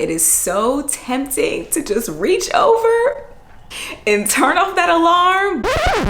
It is so tempting to just reach over and turn off that alarm.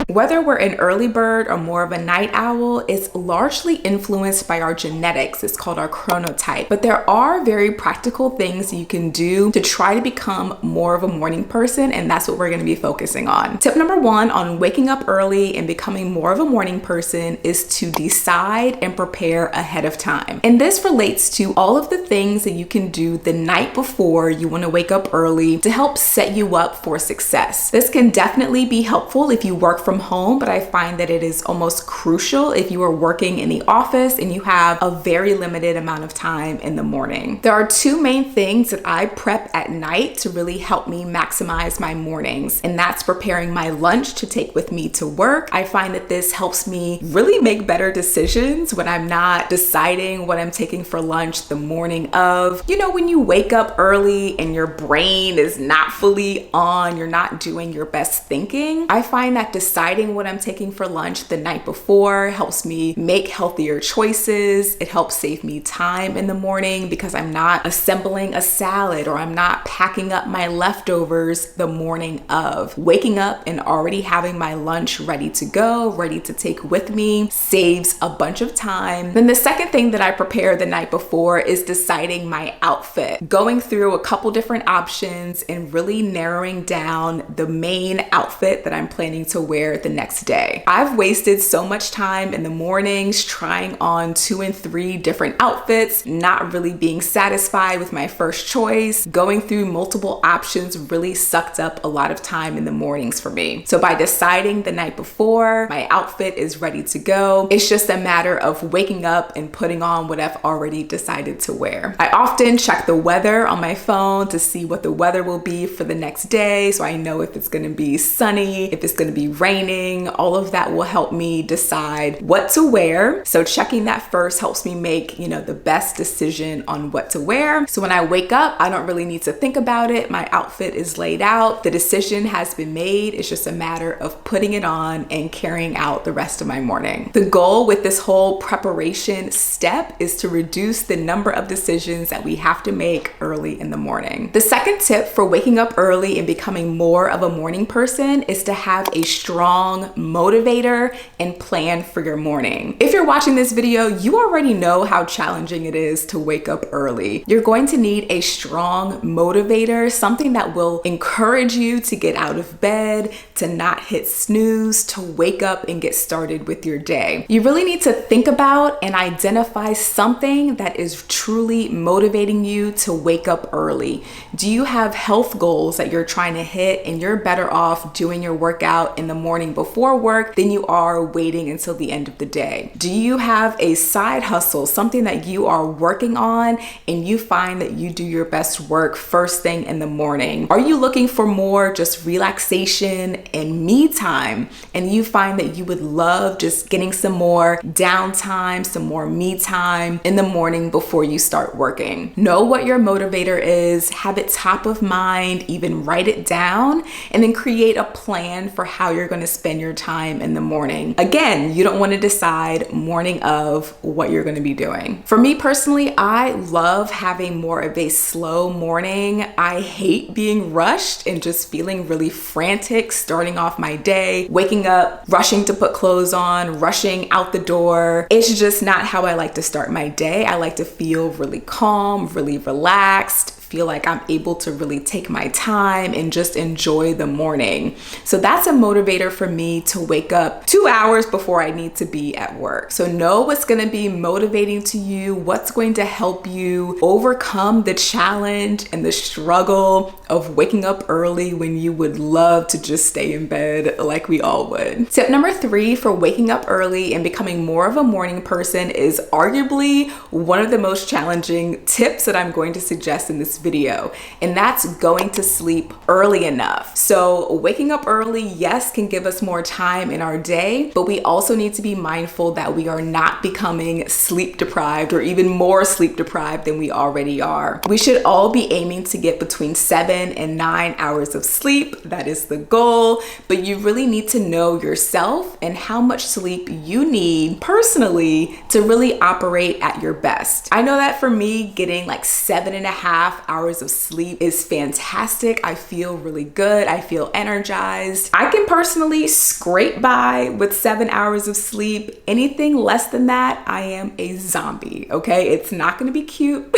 Whether we're an early bird or more of a night owl, it's largely influenced by our genetics. It's called our chronotype. But there are very practical things you can do to try to become more of a morning person, and that's what we're going to be focusing on. Tip number 1 on waking up early and becoming more of a morning person is to decide and prepare ahead of time. And this relates to all of the things that you can do the night before you want to wake up early to help set you up for success. This can definitely be helpful if you work from home, but I find that it is almost crucial if you are working in the office and you have a very limited amount of time in the morning. There are 2 main things that I prep at night to really help me maximize my mornings, and that's preparing my lunch to take with me to work. I find that this helps me really make better decisions when I'm not deciding what I'm taking for lunch the morning of. You know, when you wake up early and your brain is not fully on, you're not doing your best thinking. I find that deciding what I'm taking for lunch the night before helps me make healthier choices. It helps save me time in the morning because I'm not assembling a salad or I'm not packing up my leftovers the morning of. Waking up and already having my lunch ready to go, ready to take with me, saves a bunch of time. Then the second thing that I prepare the night before is deciding my outfit. Going through a couple different options and really narrowing down the main outfit that I'm planning to wear the next day. I've wasted so much time in the mornings trying on 2 and 3 different outfits, not really being satisfied with my first choice. Going through multiple options really sucked up a lot of time in the mornings for me. So by deciding the night before, my outfit is ready to go. It's just a matter of waking up and putting on what I've already decided to wear. I often check the weather on my phone to see what the weather will be for the next day, so I know if it's going to be sunny, if it's going to be raining. All of that will help me decide what to wear. So checking that first helps me make, the best decision on what to wear. So when I wake up, I don't really need to think about it. My outfit is laid out. The decision has been made. It's just a matter of putting it on and carrying out the rest of my morning. The goal with this whole preparation step is to reduce the number of decisions that we have to make early in the morning. The second tip for waking up early and becoming more of a morning person is to have a strong motivator and plan for your morning. If you're watching this video, you already know how challenging it is to wake up early. You're going to need a strong motivator, something that will encourage you to get out of bed, to not hit snooze, to wake up and get started with your day. You really need to think about and identify something that is truly motivating you to wake up early. Do you have health goals that you're trying to hit and you're better off doing your workout in the morning before work than you are waiting until the end of the day? Do you have a side hustle, something that you are working on and you find that you do your best work first thing in the morning? Are you looking for more just relaxation and me time and you find that you would love just getting some more downtime, some more me time in the morning before you start working? Know what your motivator is, have it top of mind, even write it down, and then create a plan for how you're going to spend your time in the morning. Again, you don't want to decide morning of what you're going to be doing. For me personally, I love having more of a slow morning. I hate being rushed and just feeling really frantic starting off my day, waking up, rushing to put clothes on, rushing out the door. It's just not how I like to start my day. I like to feel really calm, really relaxed, feel like I'm able to really take my time and just enjoy the morning. So that's a motivator for me to wake up 2 hours before I need to be at work. So know what's going to be motivating to you, what's going to help you overcome the challenge and the struggle of waking up early when you would love to just stay in bed like we all would. Tip number 3 for waking up early and becoming more of a morning person is arguably one of the most challenging tips that I'm going to suggest in this video, and that's going to sleep early enough. So waking up early, yes, can give us more time in our day, but we also need to be mindful that we are not becoming sleep deprived or even more sleep deprived than we already are. We should all be aiming to get between 7 and 9 hours of sleep. That is the goal, but you really need to know yourself and how much sleep you need personally to really operate at your best. I know that for me, getting like 7.5 hours of sleep is fantastic. I feel really good. I feel energized. I can personally scrape by with 7 hours of sleep. Anything less than that, I am a zombie, okay? It's not gonna be cute.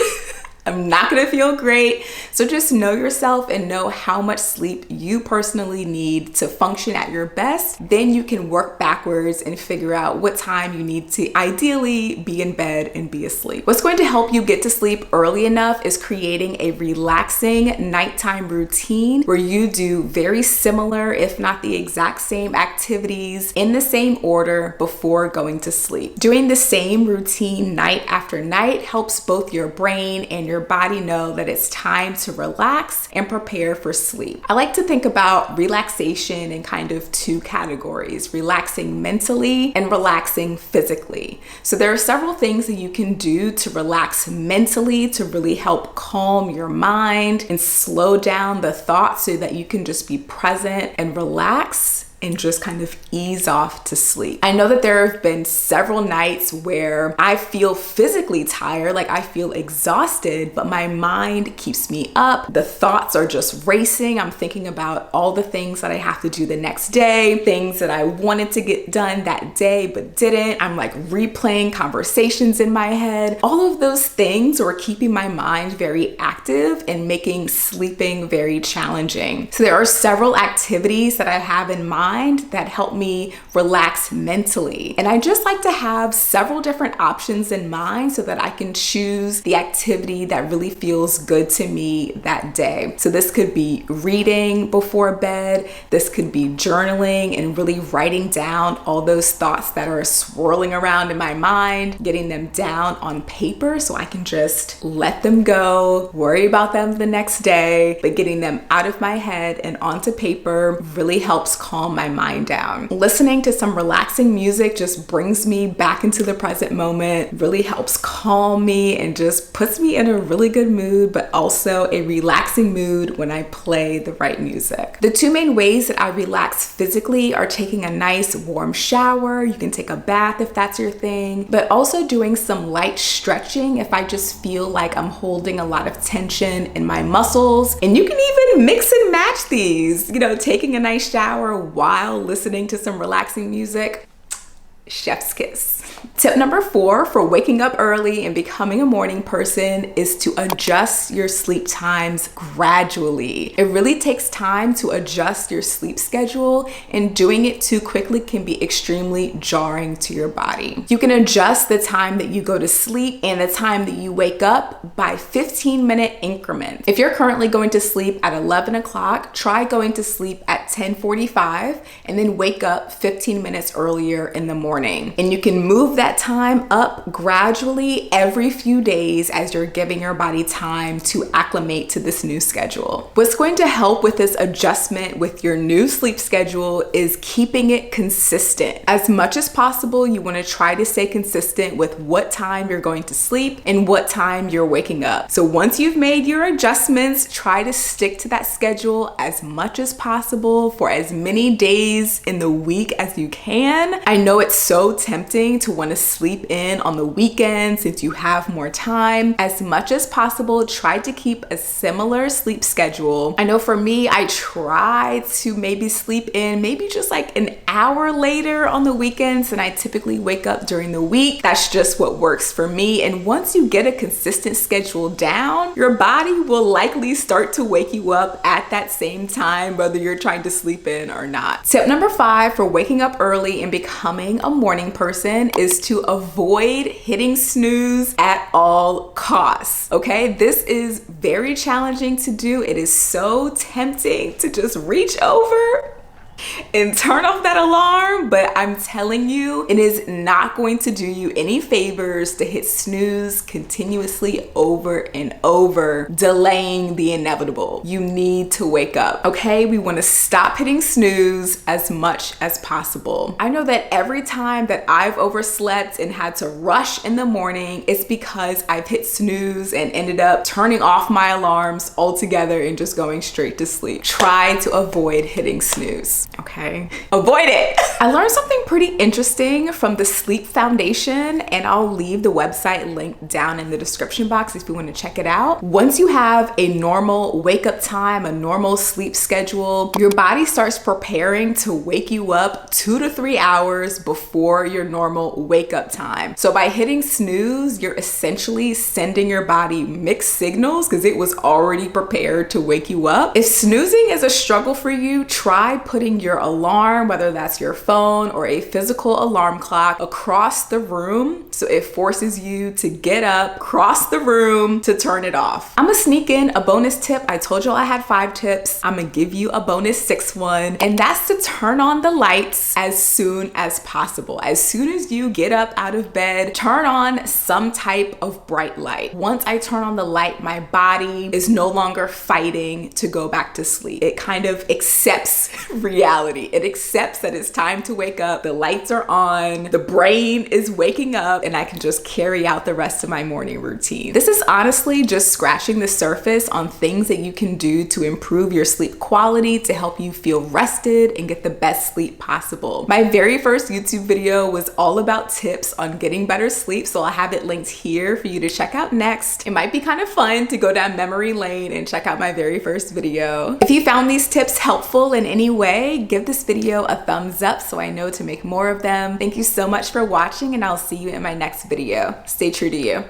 I'm not gonna feel great. So just know yourself and know how much sleep you personally need to function at your best. Then you can work backwards and figure out what time you need to ideally be in bed and be asleep. What's going to help you get to sleep early enough is creating a relaxing nighttime routine where you do very similar, if not the exact same activities in the same order before going to sleep. Doing the same routine night after night helps both your brain and your body know that it's time to relax and prepare for sleep. I like to think about relaxation in kind of two categories: relaxing mentally and relaxing physically. So there are several things that you can do to relax mentally to really help calm your mind and slow down the thoughts so that you can just be present and relax and just kind of ease off to sleep. I know that there have been several nights where I feel physically tired, like I feel exhausted, but my mind keeps me up. The thoughts are just racing. I'm thinking about all the things that I have to do the next day, things that I wanted to get done that day but didn't. I'm like replaying conversations in my head. All of those things were keeping my mind very active and making sleeping very challenging. So there are several activities that I have in mind that help me relax mentally. And I just like to have several different options in mind so that I can choose the activity that really feels good to me that day. So this could be reading before bed. This could be journaling and really writing down all those thoughts that are swirling around in my mind, getting them down on paper so I can just let them go, worry about them the next day, but getting them out of my head and onto paper really helps calm my mind down. Listening to some relaxing music just brings me back into the present moment, really helps calm me and just puts me in a really good mood, but also a relaxing mood when I play the right music. The two main ways that I relax physically are taking a nice warm shower. You can take a bath if that's your thing, but also doing some light stretching if I just feel like I'm holding a lot of tension in my muscles. And you can even mix and match these, taking a nice shower while listening to some relaxing music. Chef's kiss. Tip number 4 for waking up early and becoming a morning person is to adjust your sleep times gradually. It really takes time to adjust your sleep schedule, and doing it too quickly can be extremely jarring to your body. You can adjust the time that you go to sleep and the time that you wake up by 15-minute increments. If you're currently going to sleep at 11 o'clock, try going to sleep at 10:45 and then wake up 15 minutes earlier in the morning. And you can move that time up gradually every few days as you're giving your body time to acclimate to this new schedule. What's going to help with this adjustment with your new sleep schedule is keeping it consistent. As much as possible, you want to try to stay consistent with what time you're going to sleep and what time you're waking up. So once you've made your adjustments, try to stick to that schedule as much as possible for as many days in the week as you can. I know it's so tempting to want to sleep in on the weekend since you have more time. As much as possible, try to keep a similar sleep schedule. I know for me, I try to maybe sleep in maybe just like an hour later on the weekends than I typically wake up during the week. That's just what works for me. And once you get a consistent schedule down, your body will likely start to wake you up at that same time, whether you're trying to sleep in or not. Tip number 5 for waking up early and becoming a morning person is to avoid hitting snooze at all costs. Okay, this is very challenging to do. It is so tempting to just reach over and turn off that alarm, but I'm telling you, it is not going to do you any favors to hit snooze continuously over and over, delaying the inevitable. You need to wake up, okay? We want to stop hitting snooze as much as possible. I know that every time that I've overslept and had to rush in the morning, it's because I've hit snooze and ended up turning off my alarms altogether and just going straight to sleep. Try to avoid hitting snooze. snooze, okay? Avoid it. I learned something pretty interesting from the Sleep Foundation, and I'll leave the website link down in the description box if you want to check it out. Once you have a normal wake up time, a normal sleep schedule, your body starts preparing to wake you up 2 to 3 hours before your normal wake up time. So by hitting snooze, you're essentially sending your body mixed signals because it was already prepared to wake you up. If snoozing is a struggle for you, try putting your alarm, whether that's your phone or a physical alarm clock, across the room. So it forces you to get up, cross the room to turn it off. I'm gonna sneak in a bonus tip. I told you I had 5 tips. I'm gonna give you a bonus 6th one, and that's to turn on the lights as soon as possible. As soon as you get up out of bed, turn on some type of bright light. Once I turn on the light, my body is no longer fighting to go back to sleep. It kind of accepts reality. It accepts that it's time to wake up. The lights are on, the brain is waking up, and I can just carry out the rest of my morning routine. This is honestly just scratching the surface on things that you can do to improve your sleep quality, to help you feel rested and get the best sleep possible. My very first YouTube video was all about tips on getting better sleep, so I'll have it linked here for you to check out next. It might be kind of fun to go down memory lane and check out my very first video. If you found these tips helpful in any way, give this video a thumbs up so I know to make more of them. Thank you so much for watching, and I'll see you in my next video. Stay true to you.